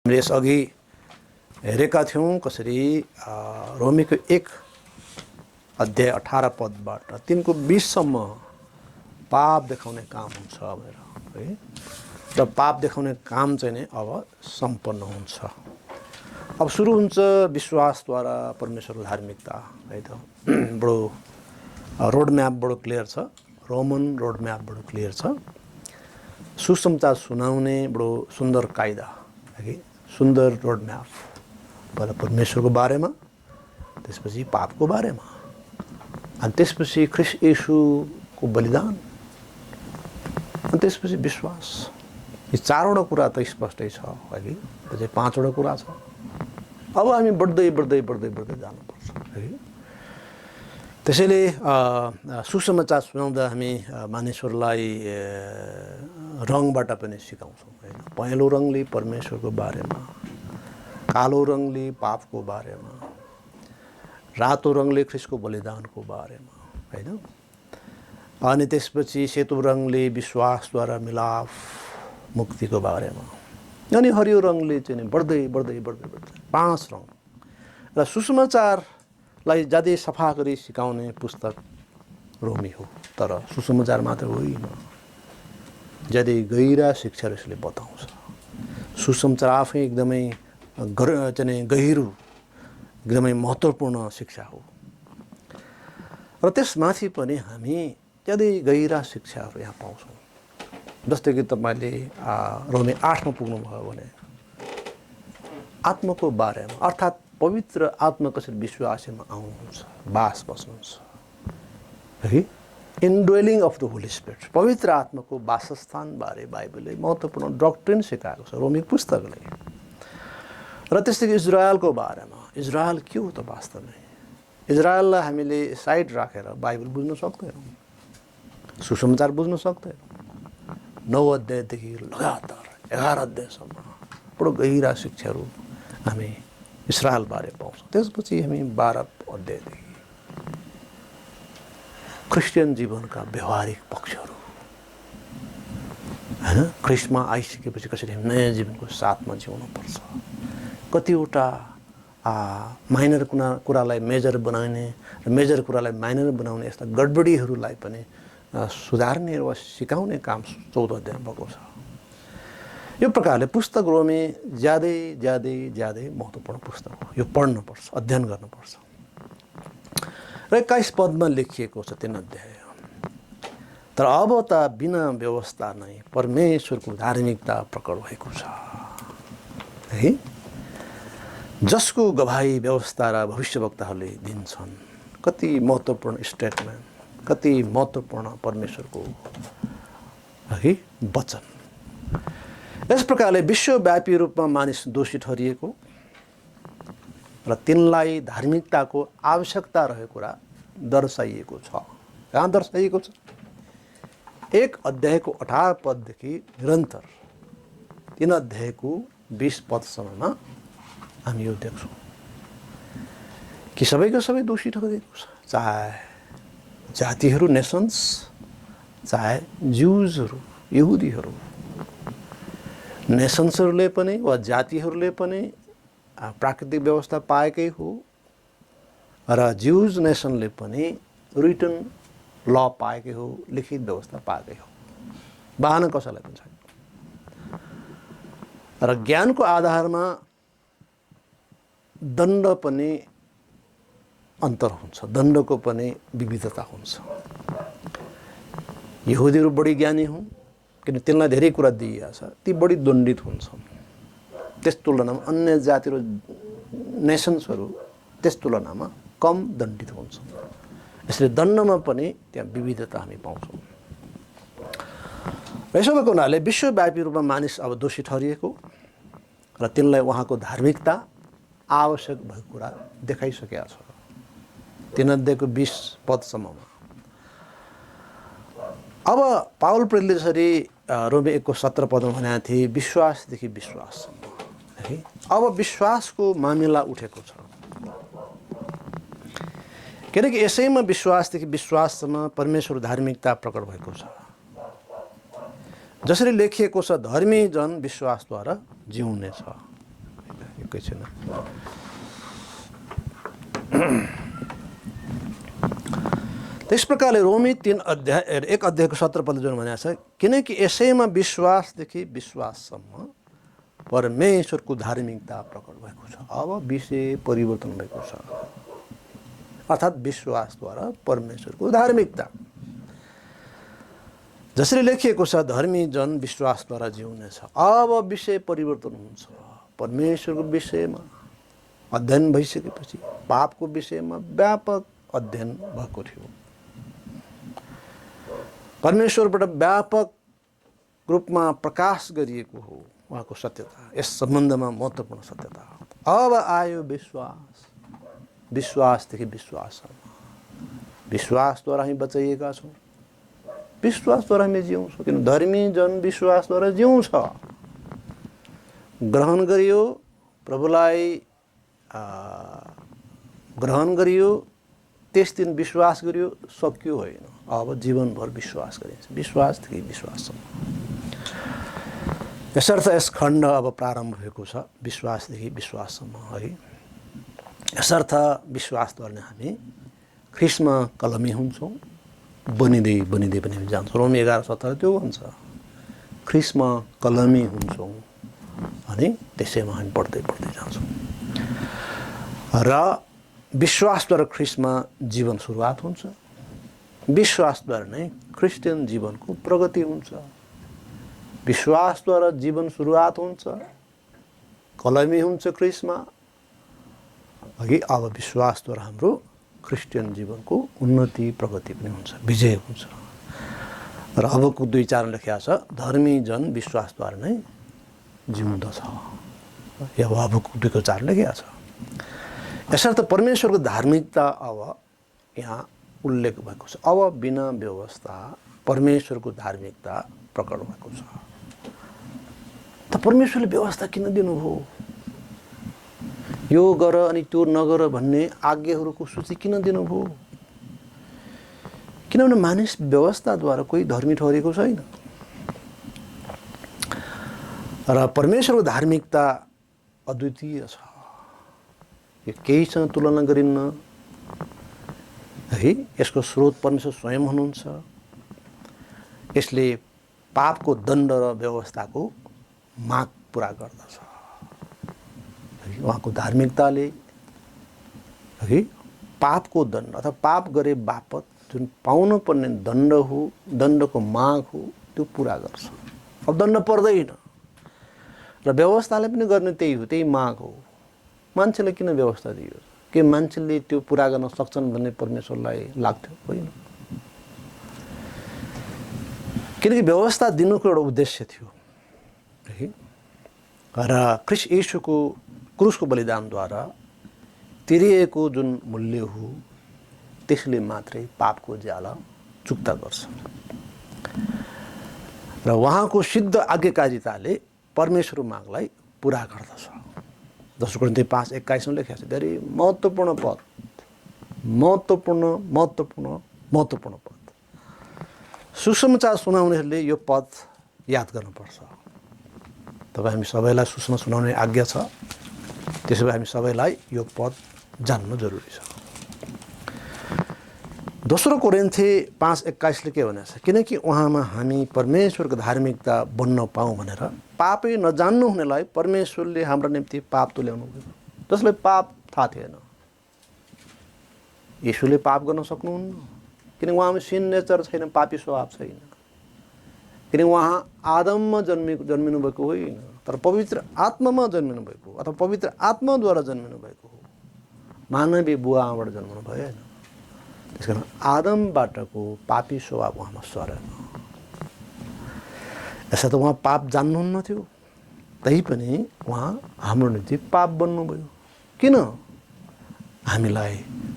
हामीले यसअघि हेरेका थियौँ कसरी रोमीको 1 अध्याय 18 पदबाट 3 को 20 सम्म पाप देखाउने काम हुन्छ भनेर है। र पाप देखाउने काम चाहिँ नै अब सम्पन्न हुन्छ। अब सुरु हुन्छ विश्वासद्वारा परमेश्वरको धार्मिकता है त। बडो रोड म्याप बडो क्लियर छ। रोमन रोड म्याप बडो क्लियर छ। सुसमाचार सुनाउने बडो सुन्दर कायदा है, सुन्दर रोड म्याप। पहिला परमेश्वरको बारेमा, त्यसपछि पापको बारेमा, अनि त्यसपछि ख्रीष्ट येशूको बलिदान, अनि त्यसपछि विश्वास। यी 4वटा कुरा त स्पष्टै छ है। अझै 5वटा कुरा छ। अब हामी बढ्दै जानुपर्छ है। त्यसैले सुसमाचार सुनाउँदा हामी मानिसहरूलाई रङबाट पनि सिकाउँछौँ हैन। पहेँलो रङले परमेश्वरको बारेमा, कालो रङले पापको बारेमा, रातो रङले ख्रीष्टको बलिदानको बारेमा हैन। अनि त्यसपछि सेतो रङले विश्वासद्वारा मिलाप मुक्तिको बारेमा, अनि हरियो रङले चाहिँ बढ्दै 5 रङ। र सुसमाचारलाई ज्यादै सफा गरी सिकाउने पुस्तक रोमी हो। तर सुसमाचार मात्र होइन, ज्यादै गहिरा शिक्षाहरू यसले बताउँछ। सुसमाचार आफै एकदमै गहिरो, एकदमै महत्त्वपूर्ण शिक्षा हो। र त्यसमाथि पनि हामी ज्यादै गहिरा शिक्षाहरू यहाँ पाउँछौँ। जस्तै कि तपाईँले रोमी 8 मा पुग्नुभयो भने आत्माको बारेमा, अर्थात् पवित्र आत्मा कसरी विश्वासीमा आउनुहुन्छ, बास बस्नुहुन्छ है। इन्डवेलिङ अफ द होली स्पिरिट, पवित्र आत्माको वासस्थान बारे बाइबलले महत्त्वपूर्ण डक्ट्रिन सिकाएको छ रोमी पुस्तकले। र त्यस्तै इजरायलको बारेमा, इजरायल के हो त वास्तवमै? इजरायललाई हामीले साइड राखेर बाइबल बुझ्न सक्दैनौँ, सुसमाचार बुझ्न सक्दैनौँ। 9 अध्यायदेखि लगातार 11 अध्यायसम्म बडो गहिरा शिक्षाहरू हामी इजरायलबारे पाउँछौँ। त्यसपछि हामी 12 अध्यायदेखि क्रिस्चियन जीवनका व्यवहारिक पक्षहरू हैन, ख्रीष्टमा आइसकेपछि कसरी हामी नयाँ जीवनको साथमा जिउनुपर्छ, कतिवटा माइनर कुरालाई मेजर बनाउने र मेजर कुरालाई माइनर बनाउने यस्ता गडबडीहरूलाई पनि सुधार्ने वा सिकाउने काम 14 अध्यायमा भएको छ। यो प्रकारले पुस्तक रोमी ज्यादै महत्त्वपूर्ण पुस्तक हो। यो पढ्नुपर्छ, अध्ययन गर्नुपर्छ। र 21 पदमा लेखिएको छ 3 अध्याय। तर अब त बिना व्यवस्था नै परमेश्वरको धार्मिकता प्रकट भएको छ है, जसको गवाही व्यवस्था र भविष्यवक्ताहरूले दिन्छन्। कति महत्त्वपूर्ण स्टेटमेन्ट, कति महत्त्वपूर्ण परमेश्वरको है वचन। यस प्रकारले विश्वव्यापी रूपमा मानिस दोषी ठहरिएको र तिनलाई धार्मिकताको आवश्यकता रहेको कुरा दर्शाइएको छ। कहाँ दर्शाइएको छ? 1 अध्यायको 18 पददेखि निरन्तर 3 अध्यायको 20 पदसम्ममा हामी यो देख्छौँ कि सबैको सबै दोषी ठहरिएको छ। चाहे जातिहरू, नेसन्स, चाहे ज्युजहरू, यहुदीहरू। नेसन्सहरूले पनि वा जातिहरूले पनि प्राकृतिक व्यवस्था पाएकै हो, र ज्युज नेसनले पनि रिटन ल पाएकै हो, लिखित व्यवस्था पाएकै हो। बहाना कसैलाई पनि छैन। र ज्ञानको आधारमा दण्ड पनि अन्तर हुन्छ, दण्डको पनि विविधता हुन्छ। यहुदीहरू बढी ज्ञानी हुन् किन तिनलाई धेरै कुरा दिइएको छ, ती बढी दण्डित हुन्छन्। त्यस तुलनामा अन्य जाति र नेसन्सहरू त्यस तुलनामा कम दण्डित हुन्छन्। यसले दण्डमा पनि त्यहाँ विविधता हामी पाउँछौँ। यसो भएको हुनाले विश्वव्यापी रूपमा मानिस अब दोषी ठहरिएको र तिनलाई उहाँको धार्मिकता आवश्यक भएको कुरा देखाइसकेका छ 3 अध्यायको 20 पदसम्ममा। अब पावल प्रेरितले जसरी रोमी 1 को 17 पदमा भनेका थिए, विश्वासदेखि विश्वाससम्म है। अब विश्वासको मामिला उठेको छ, किनकि यसैमा विश्वासदेखि विश्वाससम्म परमेश्वर धार्मिकता प्रकट भएको छ। जसरी लेखिएको छ, धर्मी जन विश्वासद्वारा जिउनेछ। एकैछिन। त्यस प्रकारले रोमी 1 अध्यायको 17 पद जुन भनेको छ, किनकि यसैमा विश्वासदेखि विश्वाससम्म परमेश्वरको धार्मिकता प्रकट भएको छ। अब विषय परिवर्तन भएको छ, अर्थात् विश्वासद्वारा परमेश्वरको धार्मिकता। जसरी लेखिएको छ, धर्मी जन विश्वासद्वारा जिउनेछ। अब विषय परिवर्तन हुन्छ। परमेश्वरको विषयमा अध्ययन भइसकेपछि पापको विषयमा व्यापक अध्ययन भएको थियो। परमेश्वरबाट व्यापक रूपमा प्रकाश गरिएको हो उहाँको सत्यता, यस सम्बन्धमा महत्त्वपूर्ण सत्यता। अब आयो विश्वास, विश्वासदेखि विश्वाससम्म। विश्वासद्वारा हामी बचाइएका छौँ, विश्वासद्वारा हामी जिउँछौँ। किन धर्मी जन विश्वासद्वारा जिउँछ। ग्रहण गरियो, प्रभुलाई ग्रहण गरियो, त्यस दिन विश्वास गरियो, सक्यो होइन। अब जीवनभर विश्वास गरिन्छ, विश्वासदेखि विश्वाससम्म। यसर्थ यस खण्ड अब प्रारम्भ भएको छ, विश्वासदेखि विश्वाससम्म है। यसर्थ विश्वासद्वारा नै हामी ख्रिस्टमा कलमी हुन्छौँ, बनिँदै बनिँदै पनि जान्छौँ। रोमी 11:17 त्यो भन्छ, ख्रिस्टमा कलमी हुन्छौँ अनि त्यसैमा हामी बढ्दै बढ्दै जान्छौँ। र विश्वासद्वारा ख्रिस्टमा जीवन सुरुवात हुन्छ। विश्वासद्वारा नै क्रिस्चियन जीवनको प्रगति हुन्छ। विश्वासद्वारा जीवन सुरुवात हुन्छ, कलमी हुन्छ ख्रिस्टमा। अघि अब विश्वासद्वारा हाम्रो क्रिस्चियन जीवनको उन्नति प्रगति पनि हुन्छ, विजय हुन्छ। र अबको 2:4 लेखिएको छ, धर्मी जन विश्वासद्वारा नै जिउँदछ। या अबको 2:4 लेखिएको छ। यसर्थ परमेश्वरको धार्मिकता अब यहाँ उल्लेख भएको छ। अब बिना व्यवस्था परमेश्वरको धार्मिकता प्रकट भएको छ। त परमेश्वरले व्यवस्था किन दिनुभयो? यो गर अनि त्यो नगर भन्ने आज्ञाहरूको सूची किन दिनुभयो? किनभने मानिस व्यवस्थाद्वारा कोही धर्मी ठहरेको छैन। र परमेश्वरको धार्मिकता अद्वितीय छ, यो केहीसँग तुलना गरिन्न है। यसको स्रोत परमेश्वर स्वयं हुनुहुन्छ। यसले पापको दण्ड र व्यवस्थाको माग पुरा गर्दछ। उहाँको धार्मिकताले है पापको दण्ड अथवा पाप गरे बापत जुन पाउनु पर्ने दण्ड हो, दण्डको माग हो, त्यो पुरा गर्छ। अब दण्ड पर्दैन। र व्यवस्थाले पनि गर्ने त्यही हो, त्यही माग हो। मान्छेले किन व्यवस्था दियो? के मान्छेले त्यो पुरा गर्न सक्छन् भन्ने परमेश्वरलाई लाग्थ्यो? होइन। किनकि व्यवस्था दिनुको एउटा उद्देश्य थियो है। र ख्रिस्ट येशूको क्रुसको बलिदानद्वारा तिरिएको जुन मूल्य हो, त्यसले मात्रै पापको ज्याला चुक्ता गर्छ। र उहाँको सिद्ध आज्ञाकारिताले परमेश्वर मागलाई पुरा गर्दछ। 10 कोरिन्थी 5:21 लेखेको छ। धेरै महत्त्वपूर्ण पद, महत्त्वपूर्ण पद। सुसमाचार सुनाउनेहरूले यो पद याद गर्नुपर्छ। तपाईँ हामी सबैलाई सुसमाचार सुनाउने आज्ञा छ। त्यसो भए हामी सबैलाई यो पद जान्नु जरुरी छ। 2 कोरिन्थी 5:21 के भनेको छ? किनकि उहाँमा हामी परमेश्वरको धार्मिकता बन्न पाऊँ भनेर पापै नजान्नु हुनेलाई परमेश्वरले हाम्रो निम्ति पाप तुल्याउनु भयो, जसलाई पाप थाहा थिएन। येशूले पाप गर्न सक्नुहुन्न, किनकि उहाँमा सिन नेचर छैन, पापी स्वभाव छैन। किनकि उहाँ आदममा जन्मिनु भएको होइन, तर पवित्र आत्मामा जन्मिनु भएको अथवा पवित्र आत्माद्वारा जन्मिनु भएको हो। मानवीय बुवा आमाबाट जन्मनु भएन। त्यसकारण आदमबाटको पापी स्वभाव उहाँमा सरेन। यसो त उहाँ पाप जान्नुहुन्न थियो, तैपनि उहाँ हाम्रो निम्ति पाप बन्नुभयो। किन? हामीलाई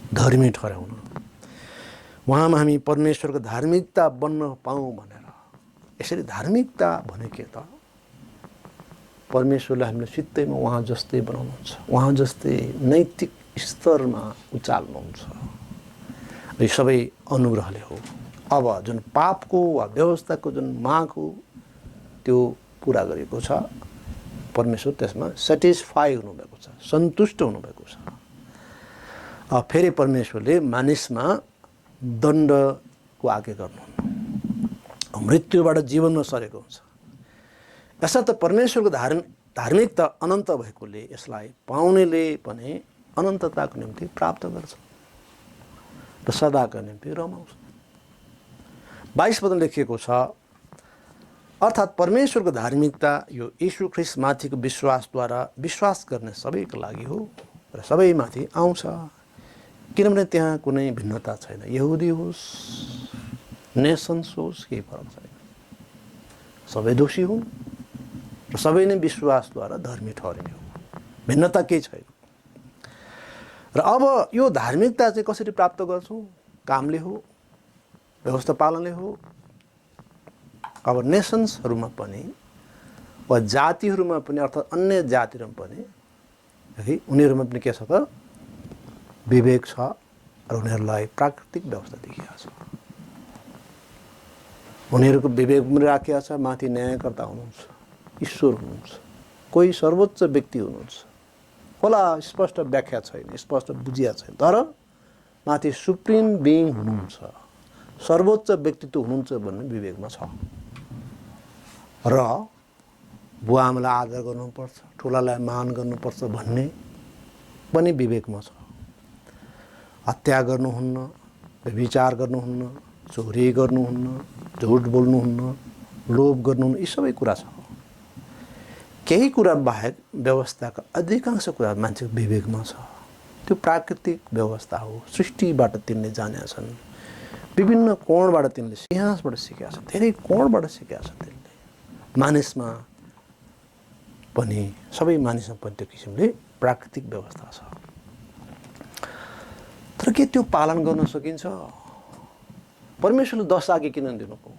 धर्मी ठहराउन। उहाँमा हामी परमेश्वरको धार्मिकता बन्न पाऊँ भनेर। यसरी धार्मिकता भने के त? परमेश्वरले हामीलाई सित्तैमा उहाँ जस्तै बनाउनुहुन्छ, उहाँ जस्तै नैतिक स्तरमा उचाल्नुहुन्छ। यो सबै अनुग्रहले हो। अब जुन पापको वा व्यवस्थाको जुन माग हो, त्यो पुरा गरेको छ। परमेश्वर त्यसमा सेटिस्फाई हुनुभएको छ, सन्तुष्ट हुनुभएको छ। फेरि परमेश्वरले मानिसमा दण्डको आज्ञा गर्नुहुन्न, मृत्युबाट जीवनमा सरेको हुन्छ। यसर्थ परमेश्वरको धार्मिकता अनन्त भएकोले यसलाई पाउनेले पनि अनन्तताको निम्ति प्राप्त गर्छ र सदाको निम्ति रमाउँछ। 22 पदमा लेखिएको छ, अर्थात् परमेश्वरको धार्मिकता यो यीशु ख्रीष्ट माथिको विश्वासद्वारा विश्वास गर्ने सबैको लागि हो र सबैमाथि आउँछ, किनभने त्यहाँ कुनै भिन्नता छैन। यहुदी होस्, नेसन्स होस्, केही फरक छैन। सबै दोषी हुन् र सबै नै विश्वासद्वारा धर्मी ठहरिने हो, भिन्नता केही छैन। र अब यो धार्मिकता चाहिँ कसरी प्राप्त गर्छौँ? कामले हो, व्यवस्था पालनले हो। अब नेसन्सहरूमा पनि वा जातिहरूमा पनि, अर्थात् अन्य जातिहरूमा पनि है, उनीहरूमा पनि के छ त? विवेक छ र उनीहरूलाई प्राकृतिक व्यवस्था देखिएको छ। उनीहरूको विवेक पनि राखिएको छ। माथि न्यायकर्ता हुनुहुन्छ, ईश्वर हुनुहुन्छ, कोही सर्वोच्च व्यक्ति हुनुहुन्छ। होला स्पष्ट व्याख्या छैन, स्पष्ट बुझिया छैन, तर माथि सुप्रिम बिइङ हुनुहुन्छ, सर्वोच्च व्यक्तित्व हुनुहुन्छ भन्ने विवेकमा छ। र बुवाआमालाई आदर गर्नुपर्छ, ठुलालाई मान गर्नुपर्छ भन्ने पनि विवेकमा छ। हत्या गर्नुहुन्न, व्यभिचार गर्नुहुन्न, चोरी गर्नुहुन्न, झुट बोल्नुहुन्न, लोभ गर्नुहुन्न, यी सबै कुरा छ। केही कुरा बाहेक व्यवस्थाका अधिकांश कुरा मान्छेको विवेकमा छ। त्यो प्राकृतिक व्यवस्था हो, सृष्टिबाट तिनले जानेका छन्, विभिन्न कोणबाट तिनले इतिहासबाट सिकेका छन्, धेरै कोणबाट सिकेका छन् तिनले। मानिसमा पनि, सबै मानिसमा पनि त्यो किसिमले प्राकृतिक व्यवस्था छ। तर के त्यो पालन गर्न सकिन्छ? परमेश्वरले 10 आज्ञा किन दिनुभयो?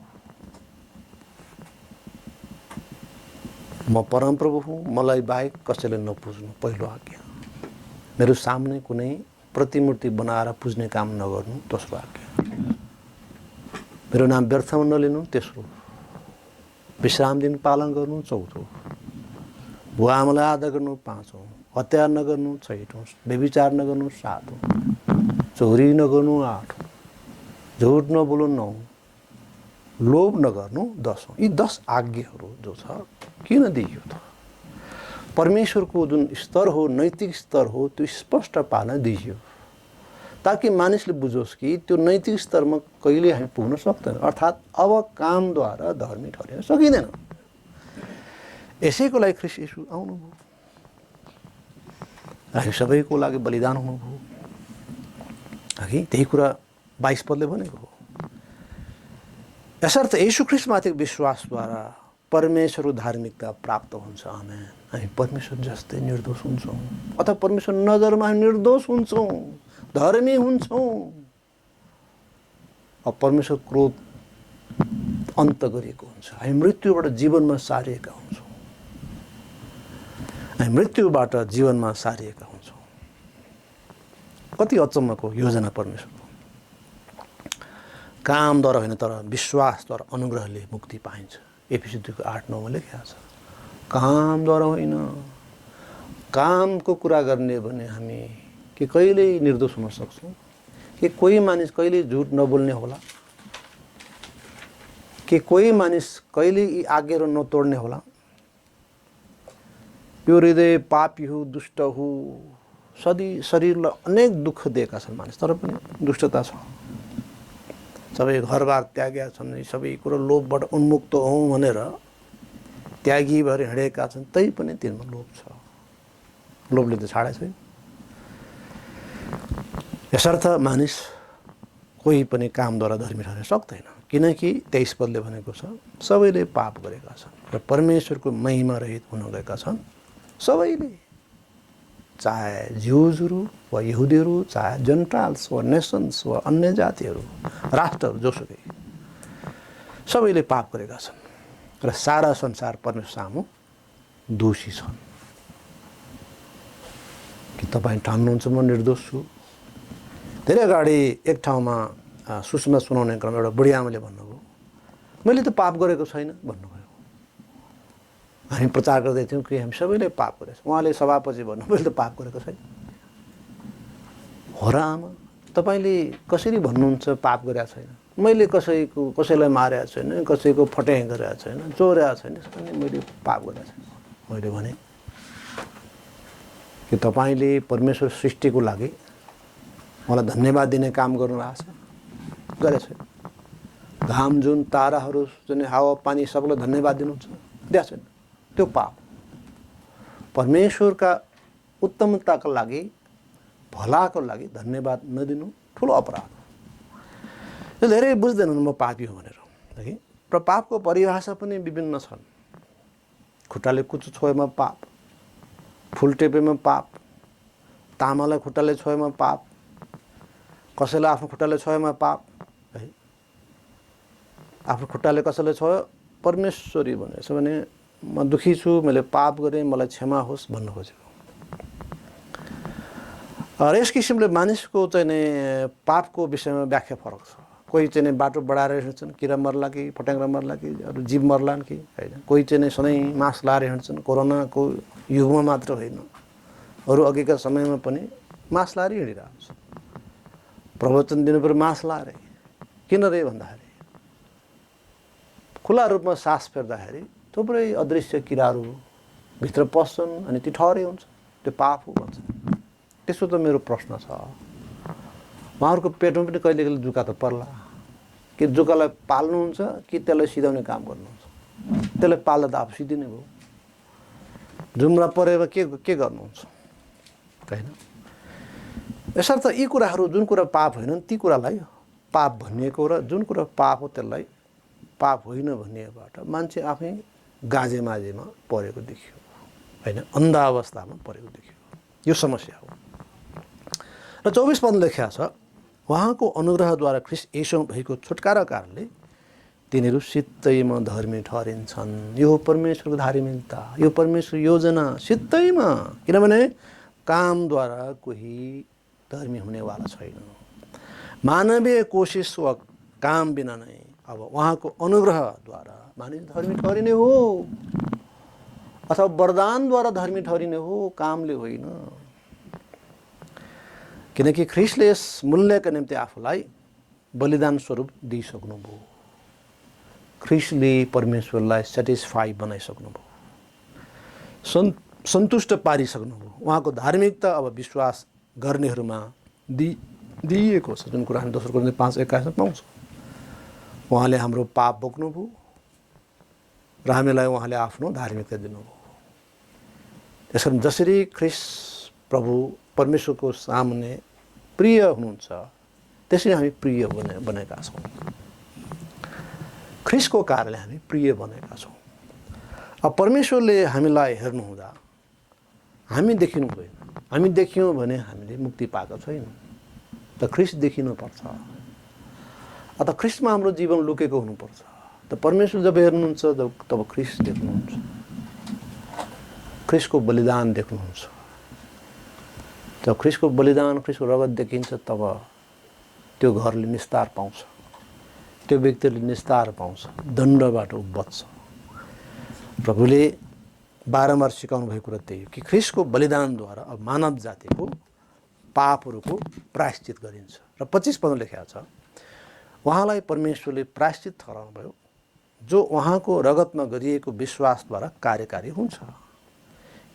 म परमप्रभु हुँ, मलाई बाहेक कसैले नपुज्नु, पहिलो आज्ञा। मेरो सामने कुनै प्रतिमूर्ति बनाएर पुज्ने काम नगर्नु, दोस्रो आज्ञा। मेरो नाम व्यर्थमा नलिनु, तेस्रो। विश्राम दिन पालन गर्नु, चौथो। बुवाआमालाई आदर गर्नु, पाँचौँ। हत्या नगर्नु, छैटौँ। व्यभिचार नगर्नु, सातौँ। चोरी नगर्नु, आठौँ। झुट नबोल्नु, नौँ। लोभ नगर्नु, 10औँ। यी 10 आज्ञाहरू जो छ किन दिइयो त? परमेश्वरको जुन स्तर हो, नैतिक स्तर हो, त्यो स्पष्ट पार्न दिइयो ताकि मानिसले बुझोस् कि त्यो नैतिक स्तरमा कहिले हामी पुग्न सक्दैन। अर्थात् अब कामद्वारा धर्मी ठहरिन सकिँदैन। यसैको लागि ख्रीष्ट येशू आउनुभयो, हामी सबैको लागि बलिदान हुनुभयो। अघि त्यही कुरा 22 पदले भनेको हो। यसर्थ येशू ख्रीष्टमाथिको विश्वासद्वारा परमेश्वरको धार्मिकता प्राप्त हुन्छ। आमेन। हामी परमेश्वर जस्तै निर्दोष हुन्छौँ, अथवा परमेश्वर नजरमा हामी निर्दोष हुन्छौँ, धर्मी हुन्छौँ। अब परमेश्वर क्रोध अन्त गरिएको हुन्छ। हामी मृत्युबाट जीवनमा सारिएका हुन्छौँ। हामी मृत्युबाट जीवनमा सारिएका हुन्छौँ। कति अचम्मको योजना परमेश्वरको। कामद्वारा होइन तर विश्वासद्वारा अनुग्रहले मुक्ति पाइन्छ। एफिसी 2:8-9 लेखिएको छ। कामद्वारा होइन। कामको कुरा गर्ने भने हामी के कहिले निर्दोष हुन सक्छौँ? कि कोही मानिस कहिले झुट नबोल्ने होला? कि कोही मानिस कहिले यी आज्ञाहरू नतोड्ने होला? यो हृदय पापी हो, दुष्ट हो, शरीरलाई अनेक दुःख दिएका छन् मानिस, तर पनि दुष्टता छ। सबै घरबार त्यागेका छन्, सबै कुरो लोभबाट उन्मुक्त हौँ भनेर त्यागी भएर हिँडेका छन्, तै पनि तिनमा लोभ छ। लोभले त छाडेको छैन। यसर्थ मानिस कोही पनि कामद्वारा धर्मी ठहर्न सक्दैन, किनकि 23 पदले भनेको छ सबैले पाप गरेका छन् र परमेश्वरको महिमा रहित हुन गएका छन्। सबैले, चाहे ज्युजहरू वा यहुदीहरू, चाहे जेन्टाइल्स वा नेसन्स वा अन्य जातिहरू, राष्ट्रहरू, जोसुकै, सबैले पाप गरेका छन् र सारा संसार परमेश्वर सामु दोषी छन्। कि तपाईँ ठान्नुहुन्छ म निर्दोष छु? धेरै अगाडि एक ठाउँमा सुसमाचार सुनाउने क्रममा एउटा बुढी आमाले भन्नुभयो, मैले त पाप गरेको छैन भन्नुभयो। हामी प्रचार गर्दै थियौँ कि हामी सबैले पाप गरेछ। उहाँले सभापछि भन्नु मैले त पाप गरेको छैन। हो र आमा, तपाईँले कसरी भन्नुहुन्छ पाप गरेको छैन? मैले कसैलाई मारेको छैन, कसैको फट्याइ गरेको छैन, चोरेको छैन, अनि मैले पाप गरेको छैन। मैले भने कि तपाईँले परमेश्वर सृष्टिको लागि मलाई धन्यवाद दिने काम गर्नुभएको छ? गरेको छैन। घाम, जुन ताराहरू, जुन हावा पानी सबैलाई धन्यवाद दिनुहुन्छ? दिएको छैन। त्यो पाप। परमेश्वरका उत्तमताको लागि, भलाको लागि धन्यवाद नदिनु ठुलो अपराध हो। यो धेरै बुझ्दैनन् म पापी हो भनेर। र पापको परिभाषा पनि विभिन्न छन्। खुट्टाले कुचो छोएमा पाप, फुल टेपेमा पाप, तामालाई खुट्टाले छोएमा पाप, कसैलाई आफ्नो खुट्टाले छोएमा पाप है। आफ्नो खुट्टाले कसैले छोयो, परमेश्वरी भनेछ भने म दुखी छु, मैले पाप गरेँ, मलाई क्षमा होस् भन्नु खोजेको। र यस किसिमले मानिसको चाहिँ नि पापको विषयमा व्याख्या फरक छ। कोही चाहिँ बाटो बढाएर हिँड्छन्, किरा मर्ला कि फट्याङ्ग्रा मर्ला कि अरू जीव मर्लान् कि होइन। कोही चाहिँ सधैँ मास्क लाएर हिँड्छन्। कोरोनाको युगमा मात्र होइन, अरू अघिका समयमा पनि मास्क लाएर हिँडिरहेको छ। प्रवचन दिनुपऱ्यो मास्क लाएर। किन रे भन्दाखेरि खुला रूपमा सास फेर्दाखेरि थुप्रै अदृश्य किराहरू भित्र पस्छन् अनि ती ठहरै हुन्छ। त्यो पाप हो भन्छ। त्यसो त मेरो प्रश्न छ, उहाँहरूको पेटमा पनि कहिले कहिले जुका त पर्ला कि जुकालाई पाल्नुहुन्छ कि त्यसलाई सिधाउने काम गर्नुहुन्छ? त्यसलाई पाल्दा त आफू सिधिने भयो। जुम्रा परेर के गर्नुहुन्छ होइन? यसर्थ यी कुराहरू जुन कुरा पाप होइनन् ती कुरालाई पाप भनिएको र जुन कुरा पाप हो त्यसलाई पाप होइन भनिएबाट मान्छे आफै गाजेमाजेमा परेको देखियो होइन, अन्ध अवस्थामा परेको देखियो। यो समस्या हो। र 24 पद लेख्या छ, उहाँको अनुग्रहद्वारा ख्रीष्ट येशूमा भएको छुटकारा कारणले तिनीहरू सित्तैमा धर्मी ठहरिन्छन्। यो परमेश्वरको धार्मिकता, यो परमेश्वर योजना सित्तैमा। किनभने कामद्वारा कोही धर्मी हुनेवाला छैन। मानवीय कोसिस वा काम बिना नै अब उहाँको अनुग्रहद्वारा मानिस धर्मी ठहरिने हो, अथवा वरदानद्वारा धर्मी ठहरिने हो, कामले होइन। किनकि ख्रीष्टले यस मूल्यका निम्ति आफूलाई बलिदान स्वरूप दिइसक्नुभयो। ख्रीष्टले परमेश्वरलाई सेटिस्फाई बनाइसक्नुभयो, सन्तुष्ट पारिसक्नुभयो। उहाँको धार्मिकता अब विश्वास गर्नेहरूमा दिइएको छ। जुन कुरा हामी दोस्रो कोरिन्थी 5:21 पाउँछौँ। उहाँले हाम्रो पाप बोक्नुभयो र हामीलाई उहाँले आफ्नो धार्मिकता दिनुभयो। त्यसकारण जसरी ख्रीष्ट प्रभु परमेश्वरको सामुन्ने प्रिय हुनुहुन्छ त्यसरी हामी प्रिय बनेका छौँ। ख्रीष्टको कारणले हामी प्रिय बनेका छौँ। अब परमेश्वरले हामीलाई हेर्नुहुँदा हामी देखिनु हुँदैन। हामी देखियौँ भने हामीले मुक्ति पाएको छैनौँ। त ख्रीष्ट देखिनुपर्छ। अत ख्रीष्टमा हाम्रो जीवन लुकेको हुनुपर्छ। त परमेश्वर जब हेर्नुहुन्छ तब ख्रीष्ट देख्नुहुन्छ, ख्रीष्टको बलिदान देख्नुहुन्छ। जब ख्रीष्टको बलिदान, ख्रीष्टको रगत देखिन्छ तब त्यो घरले निस्तार पाउँछ, त्यो व्यक्तिले निस्तार पाउँछ, दण्डबाट ऊ बच्छ। प्रभुले बारम्बार सिकाउनु भएको कुरा त्यही हो कि ख्रीष्टको बलिदानद्वारा अब मानव जातिको पापहरूको प्रायश्चित गरिन्छ। र 25 पदमा लेखेको छ, उहाँलाई परमेश्वरले प्रायश्चित ठहराउनु भयो जो उहाँको रगतमा गरिएको विश्वासद्वारा कार्यकारी हुन्छ।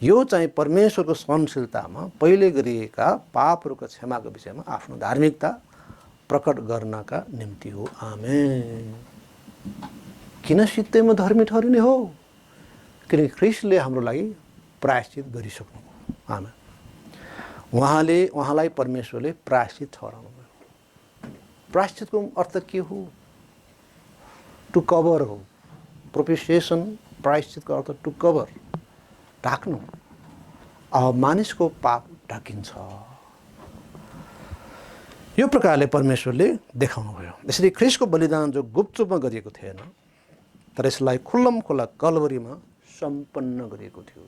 यो चाहिँ परमेश्वरको सहनशीलतामा पहिले गरिएका पापहरूको क्षमाको विषयमा आफ्नो धार्मिकता प्रकट गर्नका निम्ति हो। आमेन। किन सित्तैमा धर्मी ठहरिने हो? किनकि ख्रीष्टले हाम्रो लागि प्रायश्चित गरिसक्नुभयो। आमेन। उहाँलाई परमेश्वरले प्रायश्चित ठहराउनु भयो। प्रायश्चितको अर्थ के हो? टु कभर हो। प्रोपिसिएसन, प्रायश्चितको अर्थ टु कभर, ढाक्नु। अब मानिसको पाप ढाकिन्छ। यो प्रकारले परमेश्वरले देखाउनु भयो। यसरी ख्रीष्टको बलिदान जो गुप्तरूपमा गरिएको थिएन तर यसलाई खुल्लम खुल्ला कलवरीमा सम्पन्न गरिएको थियो।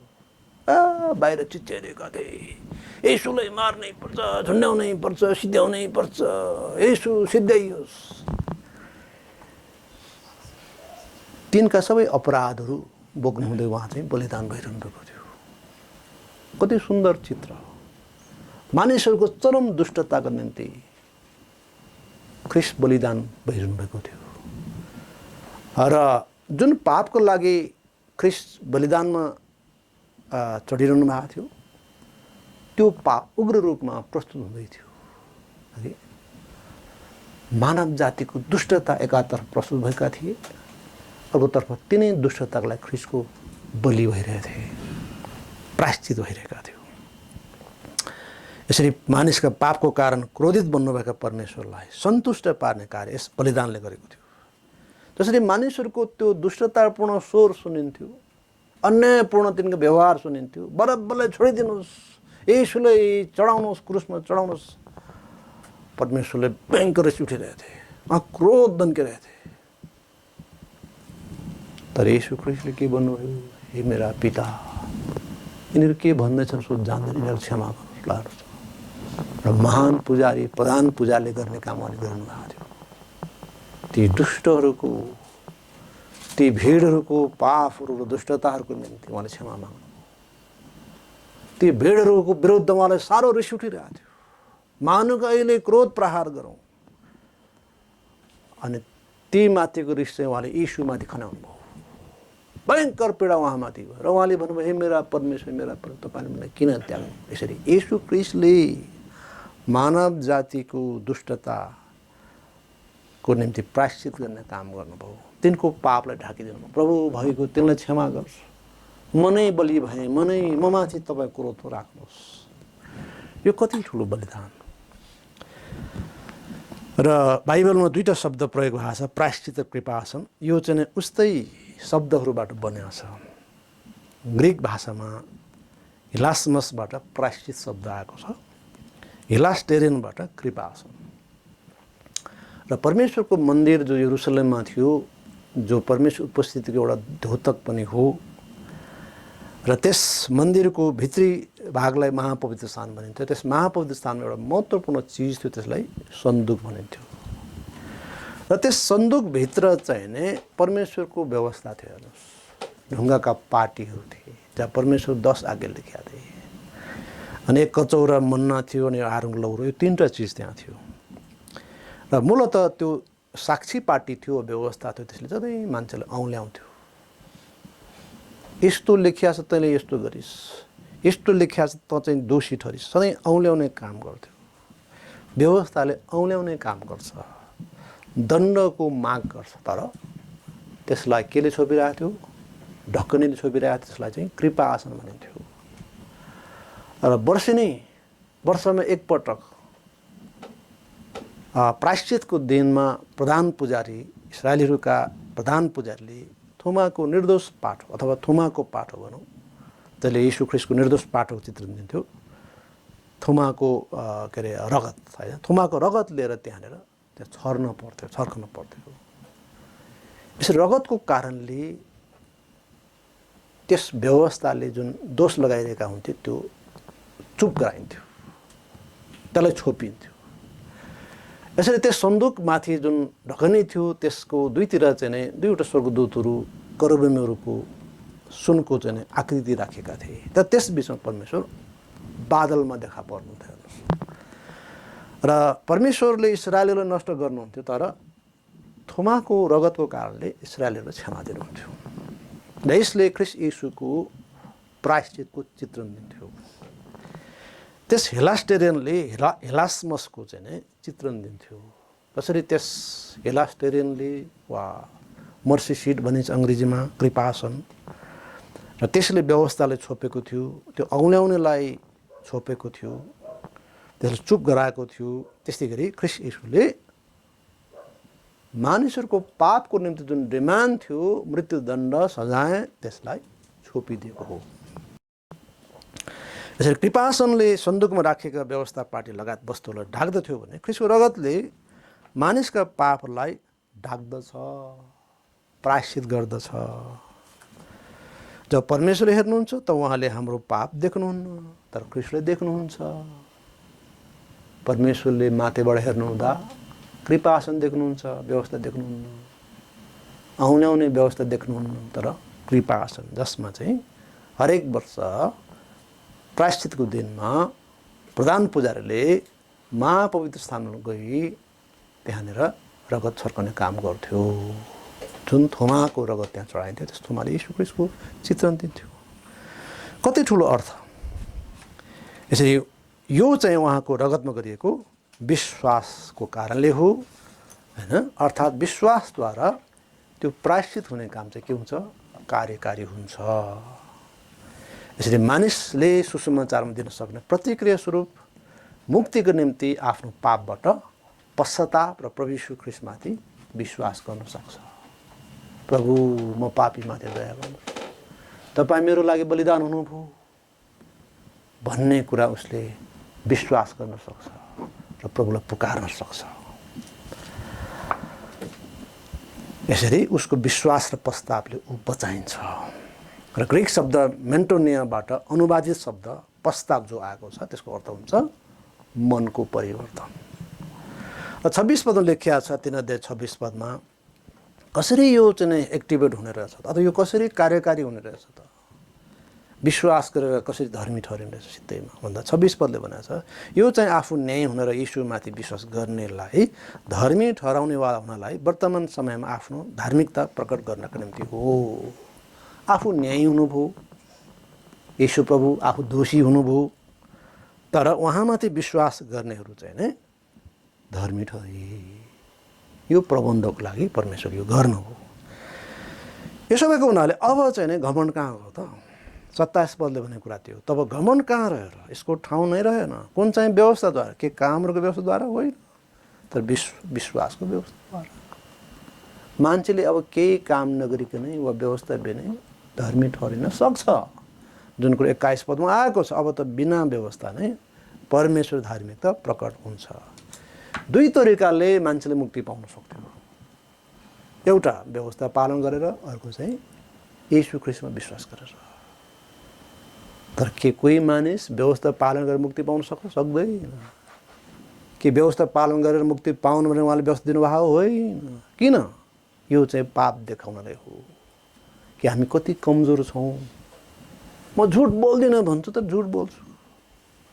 बाहिर चिच्याइरहेका थिए, येशूलाई मार्नै पर्छ, झुन्ड्याउनै पर्छ, सिध्याउनै पर्छ, येशू सिध्याइयोस्। तिनका सबै अपराधहरू बोक्नुहुँदै उहाँ चाहिँ बलिदान भइरहनु भएको थियो। कति सुन्दर चित्र हो। मानिसहरूको चरम दुष्टताको निम्ति ख्रीष्ट बलिदान भइरहनु भएको थियो र जुन पापको लागि ख्रीष्ट बलिदानमा चढिरहनु भएको थियो त्यो पाप उग्र रूपमा प्रस्तुत हुँदै थियो। है मानव जातिको दुष्टता एकातर्फ प्रस्तुत भएका थिए, अर्कोतर्फ तिनै दुष्टताको लागि ख्रीष्टको बलि भइरहेका थिए, प्रायश्चित भइरहेका थियो। यसरी मानिसका पापको कारण क्रोधित बन्नुभएका परमेश्वरलाई सन्तुष्ट पार्ने कार्य यस बलिदानले गरेको थियो। जसरी मानिसहरूको त्यो दुष्टतापूर्ण स्वर सुनिन्थ्यो, अन्यायपूर्ण तिनको व्यवहार सुनिन्थ्यो, बराबरलाई छोडिदिनुहोस्, येशूलाई चढाउनुहोस्, क्रुसमा चढाउनुहोस्, परमेश्वरले भयङ्कर रिस उठिरहेको थिए, क्रोध दन्किरहेको थिए। तर येशू ख्रीष्टले के भन्नुभयो? हे मेरा पिता, यिनीहरू के भन्दैछन् सो जान्दैन, यिनीहरू क्षमा गर्नुहोस्। र महान पुजारी, प्रधान पूजाले गर्ने काम उहाँले गर्नुभएको थियो। ती दुष्टहरूको, ती भिडहरूको पापहरू र दुष्टताहरूको निम्ति उहाँले क्षमा माग्नु। ती भिडहरूको विरुद्ध उहाँलाई साह्रो रिस उठिरहेको थियो। मानुको अहिले क्रोध प्रहार गरौँ, अनि ती माथिको रिस चाहिँ उहाँले यीशुमाथि खनाउनु भयो। भयङ्कर पीडा उहाँमाथि भयो र उहाँले भन्नुभयो, हे मेरा परमेश्वर, मेरा तपाईँले मलाई किन त्याग्नु? यसरी यीशु ख्रीष्टले मानव जातिको दुष्टताको निम्ति प्रायश्चित गर्ने काम गर्नुभयो। तिनको पापलाई ढाकिदिनु भयो। प्रभु भएको तिनलाई क्षमा गर्छ, म नै बलि भएँ, म माथि तपाईँ क्रोध राख्नुहोस्। यो कति ठुलो बलिदान। र बाइबलमा दुईवटा शब्द प्रयोग भएको छ, प्रायश्चित र कृपासन। यो चाहिँ उस्तै शब्दहरूबाट बनेको छ। ग्रिक भाषामा हिलास्मसबाट प्रायश्चित शब्द आएको छ, हिलास्टेरियनबाट कृपासन। र परमेश्वरको मन्दिर जो यरुसलेममा थियो, जो परमेश्वर उपस्थितिको एउटा द्योतक पनि हो, र त्यस मन्दिरको भित्री भागलाई महापवित्र स्थान भनिन्थ्यो। त्यस महापवित्र स्थानमा एउटा महत्त्वपूर्ण चिज थियो, त्यसलाई सन्दुक भनिन्थ्यो। र त्यस सन्दुकभित्र चाहिँ नै परमेश्वरको व्यवस्था थियो। हेर्नुहोस्, ढुङ्गाका पाटीहरू थिए जहाँ परमेश्वर 10 आज्ञा लेखेका थिए, अनि एक कचौरा मन्ना थियो, अनि आरुङ लौरो, यो तीनवटा चिज त्यहाँ थियो। र मूलत त्यो साक्षी पाटी थियो, व्यवस्था थियो, त्यसले सधैँ मान्छेलाई औँल्याउँथ्यो। यस्तो लेखिया छ तैँले यस्तो गरिस्, यस्तो लेखिया छ त चाहिँ दोषी ठहरिस्, सधैँ औँल्याउने काम गर्थ्यो। व्यवस्थाले औँल्याउने काम गर्छ, दण्डको माग गर्छ। तर त्यसलाई केले छोपिरहेको थियो? ढक्कनीले छोपिरहेको थियो। त्यसलाई चाहिँ कृपा आसन भनिन्थ्यो। र वर्षमा एकपटक प्रायश्चितको दिनमा प्रधान पुजारी, इस्राएलीहरूका प्रधान पुजारीले थुमाको निर्दोष पाठो अथवा थुमाको पाठो भनौँ, त्यसले यीशु ख्रीष्टको निर्दोष पाठोको चित्रण दिन्थ्यो। थुमाको के अरे रगत, होइन, थुमाको रगत लिएर त्यहाँनिर त्यहाँ छर्कन पर्थ्यो। यसरी रगतको कारणले त्यस व्यवस्थाले जुन दोष लगाइरहेका हुन्थे त्यो चुप गराइन्थ्यो, त्यसलाई छोपिन्थ्यो। यसरी त्यस सन्दुकमाथि जुन ढकनी थियो त्यसको दुईतिर चाहिँ नै दुईवटा स्वर्गदूतहरू करुबिमहरूको सुनको चाहिँ नै आकृति राखेका थिए। तर त्यस बिचमा परमेश्वर बादलमा देखा पर्नुहुन्थ्यो। र परमेश्वरले इस्राएलीलाई नष्ट गर्नुहुन्थ्यो, तर थुमाको रगतको कारणले इस्राएलीलाई क्षमा दिनुहुन्थ्यो। र यसले ख्रीष्ट येशूको प्रायश्चितको चित्रण दिन्थ्यो। त्यस हेलास्टेरियनले हेलास्मसको चाहिँ नै चित्रण दिन्थ्यो। कसरी त्यस हेलास्टेरियनले वा मर्सी सिट भनिन्छ अङ्ग्रेजीमा, कृपासन, र त्यसले व्यवस्थाले छोपेको थियो, त्यो औँल्याउनेलाई छोपेको थियो, त्यसले चुप गराएको थियो। त्यस्तै गरी ख्रीष्ट येशूले मानिसहरूको पापको निम्ति जुन डिमान्ड थियो, मृत्युदण्ड, सजाय, त्यसलाई छोपिदिएको हो। यसरी कृपासनले सन्दुकमा राखेका व्यवस्था पाटी लगायत वस्तुहरूलाई ढाक्दथ्यो भने ख्रीष्टको रगतले मानिसका पापलाई ढाक्दछ, प्रायश्चित गर्दछ। जब परमेश्वरले हेर्नुहुन्छ त उहाँले हाम्रो पाप देख्नुहुन्न, तर ख्रीष्टले देख्नुहुन्छ। परमेश्वरले माथिबाट हेर्नुहुँदा कृपासन देख्नुहुन्छ, व्यवस्था देख्नुहुन्न, औँल्याउने व्यवस्था देख्नुहुन्न, तर कृपासन जसमा चाहिँ हरेक वर्ष प्रायश्चितको दिनमा प्रधान पुजारीले महापवित्र स्थानमा गई त्यहाँनिर रगत छर्कने काम गर्थ्यो। जुन थोमाको रगत त्यहाँ चढाइन्थ्यो त्यस थोमाले यीशु ख्रीष्टको चित्रण दिन्थ्यो। कति ठुलो अर्थ। यसरी यो चाहिँ उहाँको रगतमा गरिएको विश्वासको कारणले हो हैन। अर्थात् विश्वासद्वारा त्यो प्रायश्चित हुने काम चाहिँ के हुन्छ, कार्यकारी हुन्छ। यसरी मानिसले सुसमाचारमा दिन सक्ने प्रतिक्रिया स्वरूप मुक्तिको निम्ति आफ्नो पापबाट पश्चाताप र प्रभु यीशु ख्रीष्टमाथि विश्वास गर्न सक्छ। प्रभु म पापीमाथि दया गर्नु, तपाईँ मेरो लागि बलिदान हुनुभयो भन्ने कुरा उसले विश्वास गर्न सक्छ र प्रभुलाई पुकार्न सक्छ। यसरी उसको विश्वास र पश्चातापले ऊ बचाइन्छ। र ग्रीक शब्द मेन्टोनियाबाट अनुवादित शब्द पश्चाताप जो आएको छ त्यसको अर्थ हुन्छ मनको परिवर्तन। र 26 पदमा लेखिएको छ 3 अध्याय 26 पदमा कसरी यो चाहिँ एक्टिभेट हुने रहेछ त, अथवा यो कसरी कार्यकारी हुने रहेछ त, विश्वास गरेर कसरी धर्मी ठहरिने रहेछ सित्तैमा भन्दा 26 पदले भनेको छ यो चाहिँ आफू न्याय हुन र यीशुमाथि विश्वास गर्नेलाई धर्मी ठहराउनेवाला हुनलाई वर्तमान समयमा आफ्नो धार्मिकता प्रकट गर्नका निम्ति हो। आफू न्याय हुनुभयो, यीशु प्रभु आफू दोषी हुनुभयो, तर उहाँमाथि विश्वास गर्नेहरू चाहिँ नै धर्मी ठहरे। यो प्रबन्धको लागि परमेश्वर यो गर्नु हो। यसो भएको हुनाले अब चाहिँ नै घमण्ड कहाँ हो त। 27 पदले भन्ने कुरा थियो तब घमण्ड कहाँ रहेर, यसको ठाउँ नै रहेन। कुन चाहिँ व्यवस्थाद्वारा, के कामहरूको व्यवस्थाद्वारा होइन, तर विश्वासको व्यवस्थाद्वारा। मान्छेले अब केही काम नगरिकनै वा व्यवस्था बिनै धर्मी ठहरिन सक्छ। जुन कुरो 21 पदमा आएको छ, अब त बिना व्यवस्था नै परमेश्वर धार्मिकता प्रकट हुन्छ। दुई तरिकाले मान्छेले मुक्ति पाउन सक्थ्यो। एउटा व्यवस्था पालन गरेर, अर्को चाहिँ यीशु ख्रीष्टमा विश्वास गरेर। तर के कोही मानिस व्यवस्था पालन गरेर मुक्ति पाउन सक्दैन? के व्यवस्था पालन गरेर मुक्ति पाउनु भने उहाँले व्यवस्था दिनुभएको होइन? किन? यो चाहिँ पाप देखाउनलाई हो कि हामी कति कमजोर छौँ। म झुट बोल्दिनँ भन्छु त झुट बोल्छु,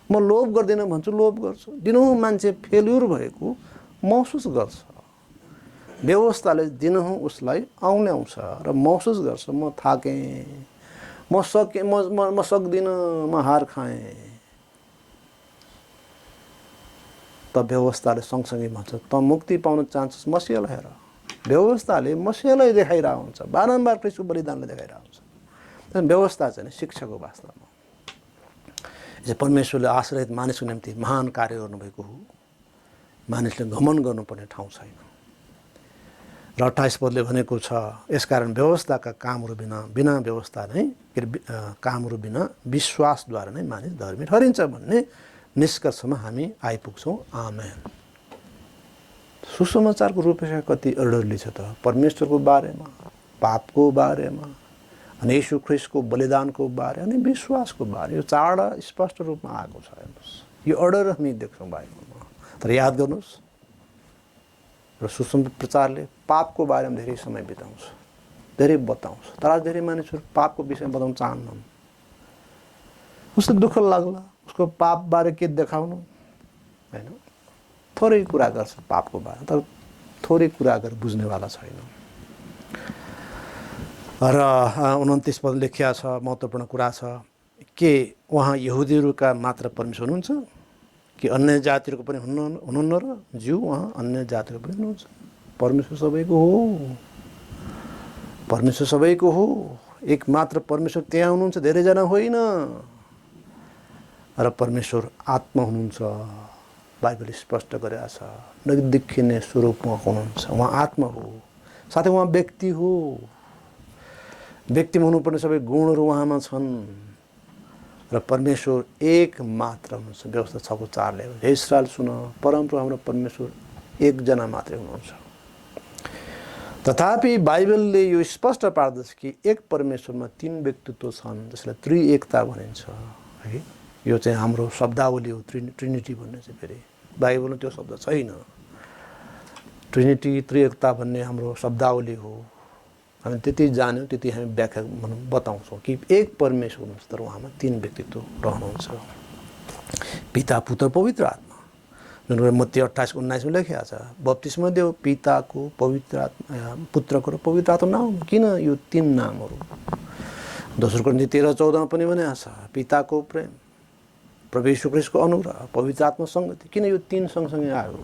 म लोभ गर्दिनँ भन्छु लोभ गर्छु। दिनहुँ मान्छे फेल्युर भएको महसुस गर्छ। व्यवस्थाले दिनहुँ उसलाई आउँछ र महसुस गर्छ म थाकेँ, म सक्दिनँ, म हार खाएँ। त व्यवस्थाले सँगसँगै भन्छ त मुक्ति पाउन चाहन्छस् मसीहलाई हेर। व्यवस्थाले मसीहलाई देखाइरहेको हुन्छ, बारम्बार ख्रीष्टको बलिदानले देखाइरहेको हुन्छ। व्यवस्था चाहिँ शिक्षाको वास्तवमा परमेश्वरले आश्रित मानिसको निम्ति महान कार्य गर्नुभएको हो। मानिसले घमण्ड गर्नुपर्ने ठाउँ छैन। र 28 पदले भनेको छ यसकारण व्यवस्थाका कामहरू बिना व्यवस्था नै कामहरू बिना विश्वासद्वारा नै मानिस धर्मी ठहरिन्छ भन्ने निष्कर्षमा हामी आइपुग्छौँ। आमेन। सुसमाचारको रूपरेखा कति अर्डरली छ त, परमेश्वरको बारेमा, पापको बारेमा, अनि यीशु ख्रीष्टको बलिदानको बारे अनि विश्वासको बारे। यो चारवटा स्पष्ट रूपमा आएको छ। हेर्नुहोस्, यो अर्डर हामी देख्छौँ बाइबलमा। तर याद गर्नुहोस्, र सुसमाचार प्रचारले पापको बारेमा धेरै समय बिताउँछ, धेरै बताउँछ। तर आज धेरै मानिसहरू पापको विषयमा बताउन चाहन्नन्। उसको दुःख लाग्ला, उसको पापबारे के देखाउनु होइन। थोरै कुरा गर्छ पापको बारेमा, तर थोरै कुरा गरेर बुझ्नेवाला छैन। र 29 पद लेखिया छ, महत्त्वपूर्ण कुरा छ के उहाँ यहुदीहरूका मात्र परमेश्वर हुनुहुन्छ कि अन्य जातिहरूको पनि हुनुहुन्न र? ज्यू उहाँ अन्य जातिहरूको पनि हुनुहुन्छ। परमेश्वर सबैको हो, परमेश्वर सबैको हो। एक मात्र परमेश्वर त्यहाँ हुनुहुन्छ, धेरैजना होइन। र परमेश्वर आत्मा हुनुहुन्छ, बाइबलले स्पष्ट गरेको छ। नदेखिने स्वरूपमा हुनुहुन्छ, उहाँ आत्मा हो। साथै उहाँ व्यक्ति हो। व्यक्तिमा हुनुपर्ने सबै गुणहरू उहाँमा छन्। र परमेश्वर एक मात्र हुनुहुन्छ। व्यवस्था 6:4ले हे इस्राएल सुन, परमप्रभु हाम्रो परमेश्वर एकजना मात्रै हुनुहुन्छ। तथापि बाइबलले यो स्पष्ट पार्दछ कि एक परमेश्वरमा 3 व्यक्तित्व छन्, जसलाई त्रिएकता भनिन्छ है। यो चाहिँ हाम्रो शब्दावली हो, ट्रिनिटी भन्ने चाहिँ। फेरि बाइबलमा त्यो शब्द छैन। ट्रिनिटी, त्रिएकता भन्ने हाम्रो शब्दावली हो। हामी त्यति जान्यौँ, त्यति हामी व्याख्या बताउँछौँ कि एक परमेश्वर हुनुहुन्छ, तर उहाँमा 3 व्यक्तित्व रहनुहुन्छ, पिता, पुत्र, पवित्र आत्मा। जुन कुरा मत्ती 28-19 लेखिएको छ, बप्तिस्मा देऊ पिताको, पवित्र आत्मा, पुत्रको र पवित्र आत्मा नाम। किन यो 3 नामहरू? दोस्रो कोरिन्थी 13-14 पनि भनेको छ, पिताको प्रेम, प्रभु यीशु ख्रीष्टको अनुग्रह, पवित्र आत्मा संगति। किन यो 3 सँगसँगै आयो?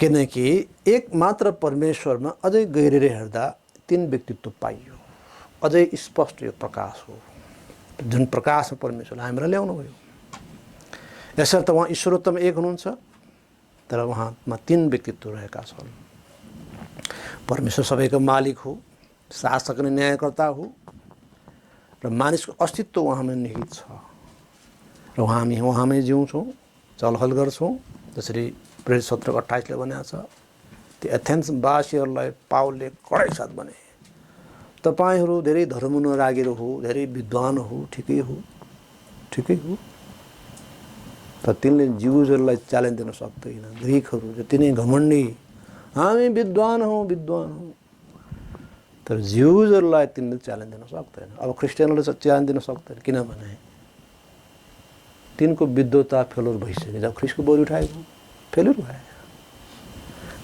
किनकि एक मात्र परमेश्वरमा अझै गहिरेर हेर्दा 3 व्यक्तित्व पाइयो, अझै स्पष्ट यो प्रकाश हो, जुन प्रकाशमा परमेश्वरले हामीलाई ल्याउनु भयो। यसर्थ उहाँ ईश्वरोत्तम एक हुनुहुन्छ, तर उहाँमा 3 व्यक्तित्व रहेका छन्। परमेश्वर सबैको मालिक हो, शासक अनि न्यायकर्ता हो, र मानिसको अस्तित्व उहाँमा निहित छ, र हामी उहाँमै जिउँछौँ, चलहल गर्छौँ। जसरी प्रेरित 17:28 भनेको छ, त्यो एथेन्सवासीहरूलाई पावलले कडै साथ भने, तपाईहरू धेरै धर्मनुरागीहरू हो, धेरै विद्वान हो, ठिकै हो, तर तिनले ज्युजहरूलाई च्यालेन्ज दिन सक्दैन। ग्रिकहरू जति नै घमण्डी, हामी विद्वान हौँ, तर ज्युजहरूलाई तिनले च्यालेन्ज दिन सक्दैन। अब क्रिस्चियनहरूले च्यालेन्ज दिन सक्दैन, किनभने तिनको विद्वता फेलुर भइसक्यो। जब ख्रिस्टको बलि उठाएको फेलुर भयो,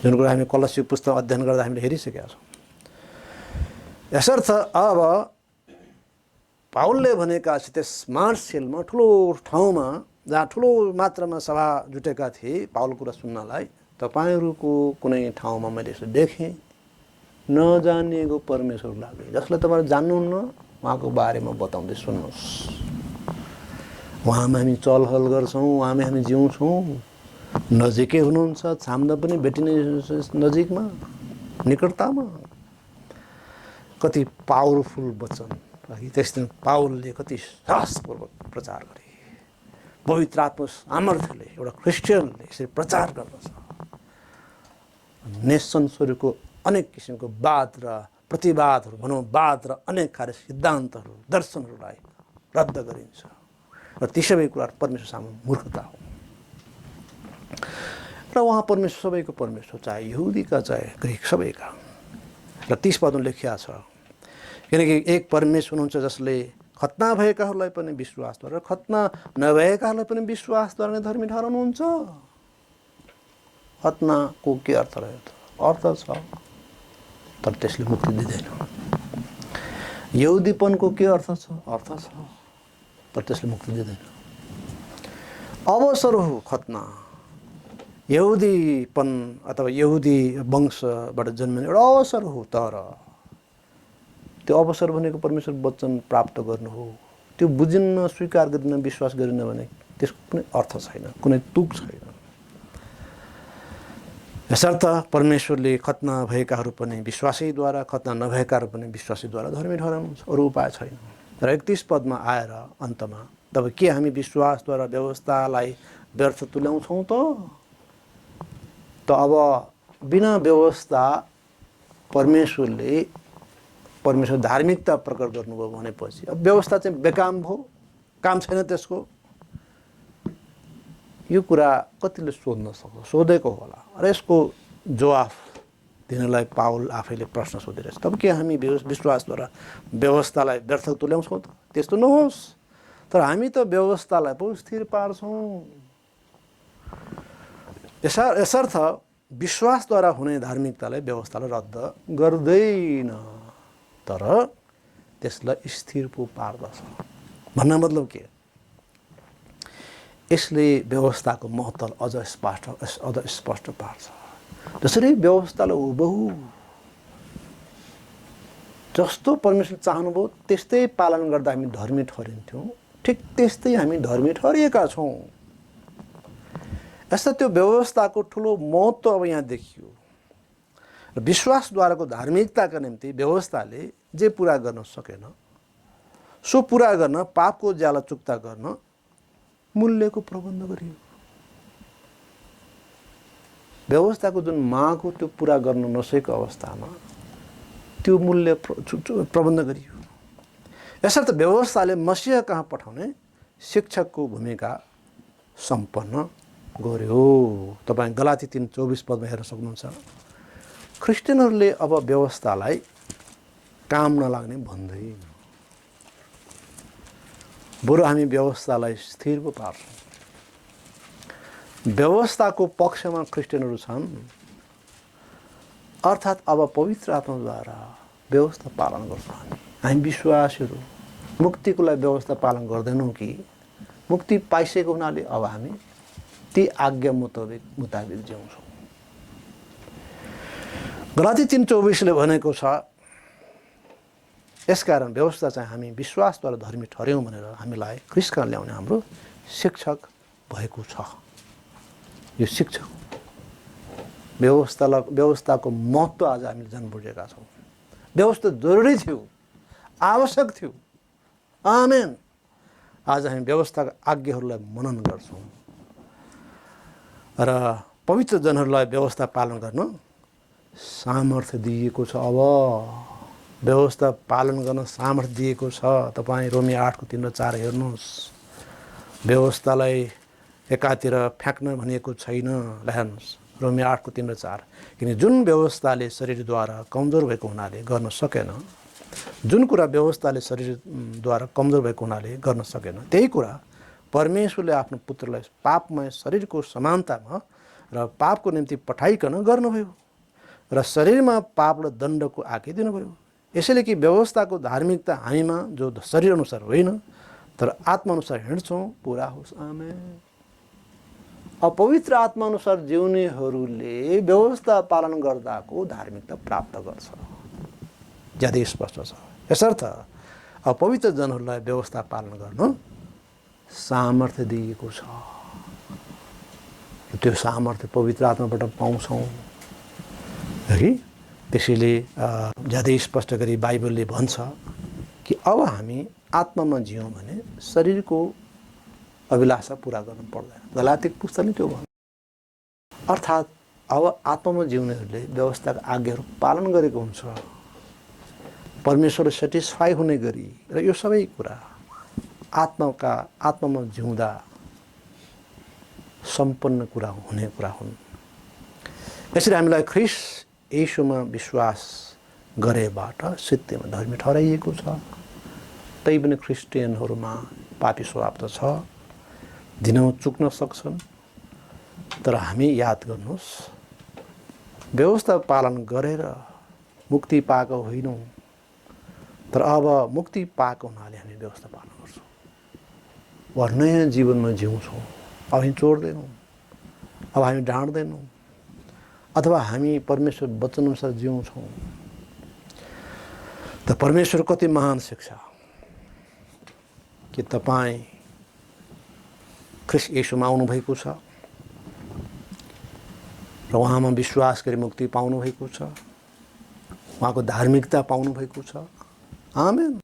जुन कुरा हामी कलसी पुस्तक अध्ययन गर्दा हामीले हेरिसकेका छौँ। यसर्थ अब पावलले भनेका त्यस मार्सेलमा ठुलो ठाउँमा जहाँ ठुलो मात्रामा सभा जुटेका थिए पावलको कुरा सुन्नलाई, तपाईँहरूको कुनै ठाउँमा मैले यसो देखेँ, नजानिएको परमेश्वर लाग्यो, जसलाई तपाईँहरू जान्नुहुन्न, उहाँको बारेमा बताउँदै सुन्नुहोस्। उहाँमा हामी चलहल गर्छौँ, उहाँमा हामी जिउँछौँ, नजिकै हुनुहुन्छ, छाम्दा पनि भेटिने नजिकमा, निकटतामा। कति पावरफुल वचन, त्यस दिन पावलले कति साहसपूर्वक प्रचार गरे। पवित्र आत्मा सामर्थ्यले एउटा क्रिस्चियनले यसरी प्रचार गर्दछ। नेसन्सहरूको अनेक किसिमको वाद र प्रतिवादहरू, भनौँ वाद र अनेक कार्य सिद्धान्तहरू, दर्शनहरूलाई रद्द गरिन्छ, र ती सबै कुरा परमेश्वर सामु मूर्खता हो। र उहाँ परमेश्वर सबैको परमेश्वर, चाहे यहुदीका चाहे ग्रिक सबैका। र 30 पदमा लेखिया छ, किनकि एक परमेश्वर हुनुहुन्छ जसले खतना भएकाहरूलाई पनि विश्वासद्वारा, खतना नभएकाहरूलाई पनि विश्वासद्वारा नै धर्मी ठहराउनुहुन्छ। खतनाको के अर्थ रह्यो त? अर्थ छ, तर त्यसले मुक्ति दिँदैन। यहुदीपनको के अर्थ छ? अर्थ छ, तर त्यसले मुक्ति दिँदैन। अवसर हो खतना, यहुदीपन अथवा यहुदी वंशबाट जन्मिने एउटा अवसर हो, तर त्यो अवसर भनेको परमेश्वर वचन प्राप्त गर्नु हो। त्यो बुझिन्न, स्वीकार गरिन्न, विश्वास गरिन्न भने त्यसको कुनै अर्थ छैन, कुनै तुक छैन। यसर्थ परमेश्वरले खतना भएकाहरू पनि विश्वासैद्वारा, खतना नभएकाहरू पनि विश्वासैद्वारा धर्मी ठहराउनुहुन्छ, अरू उपाय छैन। र 31 पदमा आएर अन्तमा, तब के हामी विश्वासद्वारा व्यवस्थालाई व्यर्थ तुल्याउँछौँ त अब बिना व्यवस्था परमेश्वर धार्मिकता प्रकट गर्नुभयो भनेपछि अब व्यवस्था चाहिँ बेकाम भयो, काम छैन त्यसको। यो कुरा कतिले सोध्न सक्छ? सोधेको होला, र यसको जवाफ दिनलाई पावल आफैले प्रश्न सोधिरहेछ। तब के हामी विश्वासद्वारा व्यवस्थालाई व्यर्थ तुल्याउँछौँ त? त्यस्तो नहोस्, तर हामी त व्यवस्थालाई पो स्थिर पार्छौँ। यसर्थ विश्वासद्वारा हुने धार्मिकतालाई व्यवस्थालाई रद्द गर्दैन, तर त्यसलाई स्थिर पो पार्दछ। भन्न मतलब के? यसले व्यवस्थाको महत्त्व अझ स्पष्ट पार्छ। जसरी व्यवस्थालाई हुबहु जस्तो परमेश्वर चाहनुभयो त्यस्तै पालन गर्दा हामी धर्मी ठहरिन्थ्यौँ, ठिक त्यस्तै हामी धर्मी ठहरिएका छौँ। यस्ता त्यो व्यवस्थाको ठुलो महत्त्व अब यहाँ देखियो। र विश्वासद्वाराको धार्मिकताका निम्ति व्यवस्थाले जे पुरा गर्न सकेन, सो पुरा गर्न, पापको ज्याला चुक्ता गर्न मूल्यको प्रबन्ध गरियो। व्यवस्थाको जुन माग हो त्यो पुरा गर्न नसकेको अवस्थामा त्यो मूल्य प्रबन्ध गरियो। यसर्थ व्यवस्थाले मसीह कहाँ पठाउने शिक्षकको भूमिका सम्पन्न गर्यो। तपाईँ गलाती 3:24 पदमा हेर्न सक्नुहुन्छ। क्रिस्चियनहरूले अब व्यवस्थालाई काम नलाग्ने भन्दैन, बरु हामी व्यवस्थालाई स्थिर पो पार्छौँ। व्यवस्थाको पक्षमा क्रिस्चियनहरू छन्, अर्थात् अब पवित्र आत्माद्वारा व्यवस्था पालन गर्छौँ। हामी विश्वासीहरू मुक्तिको लागि व्यवस्था पालन गर्दैनौँ कि मुक्ति पाइसकेको हुनाले अब हामी ती आज्ञा मुताबिक जिउँछौँ। गलाती 3:24ले भनेको छ, यसकारण व्यवस्था चाहिँ हामी विश्वासद्वारा धर्मी ठर्यौँ भनेर हामीलाई ख्रीष्टकहाँ ल्याउने हाम्रो शिक्षक भएको छ। यो शिक्षक व्यवस्थाको महत्त्व आज हामीले जान्न बुझेका छौँ। व्यवस्था जरुरी थियो, आवश्यक थियो। आमेन। आज हामी व्यवस्थाका आज्ञाहरूलाई मनन गर्छौँ र पवित्र जनहरूलाई व्यवस्था पालन गर्न सामर्थ्य दिएको छ। अब व्यवस्था पालन गर्न सामर्थ्य दिएको छ। तपाईँ रोमी 8:3 र 4 हेर्नुहोस्। व्यवस्थालाई एकातिर फ्याँक्न भनिएको छैन। हेर्नुहोस् रोमी 8:3 र 4। किन जुन व्यवस्थाले शरीरद्वारा कमजोर भएको हुनाले गर्न सकेन, जुन कुरा व्यवस्थाले शरीरद्वारा कमजोर भएको हुनाले गर्न सकेन, त्यही कुरा परमेश्वरले आफ्नो पुत्रलाई पापमय शरीरको समानतामा र पापको निम्ति पठाइकन गर्नुभयो र शरीरमा पाप र दण्डको आज्ञा दिनुभयो। यसैले कि व्यवस्थाको धार्मिकता हामीमा जो शरीर अनुसार होइन तर आत्मा अनुसार हिँड्छौँ पूरा होस्। आमेन। अपवित्र आत्मा अनुसार जिउनेहरूले व्यवस्था पालन गर्दाको धार्मिकता प्राप्त गर्छ। ज्यादै स्पष्ट छ। यसर्थ अपवित्र जनहरूलाई व्यवस्था पालन गर्न सामर्थ्य दिएको छ। त्यो सामर्थ्य पवित्र आत्माबाट पाउँछौँ है। त्यसैले ज्यादै स्पष्ट गरी बाइबलले भन्छ कि अब हामी आत्मामा जियौँ भने शरीरको अभिलाषा पुरा गर्नु पर्दैन। गलाती पुस्तकले त्यो भन्छ। अर्थात् अब आत्मामा जिउनेहरूले व्यवस्थाका आज्ञाहरू पालन गरेको हुन्छ, परमेश्वरले सेटिस्फाई हुने गरी। र यो सबै कुरा आत्मामा जिउँदा सम्पन्न कुरा हुने कुरा हुन्। यसरी हामीलाई ख्रीष्ट येशूमा विश्वास गरेबाट सत्यमा धर्मी ठहराइएको छ। तैपनि क्रिस्चियनहरूमा पापी स्वभाव त छ, दिनौँ चुक्न सक्छन्। तर हामी याद गर्नुहोस्, व्यवस्था पालन गरेर मुक्ति पाएको होइनौँ, तर अब मुक्ति पाएको हुनाले हामी व्यवस्था पालन गर्छौँ वा नयाँ जीवनमा जिउँछौँ। अब हामी चोर्दैनौँ, अब हामी ढाँट्दैनौँ, अथवा हामी परमेश्वर वचनअनुसार जिउँछौँ। त परमेश्वर कति महान शिक्षा कि तपाईँ ख्रीष्ट येशूमा आउनुभएको छ र उहाँमा विश्वास गरी मुक्ति पाउनुभएको छ, उहाँको धार्मिकता पाउनुभएको छ। आमेन।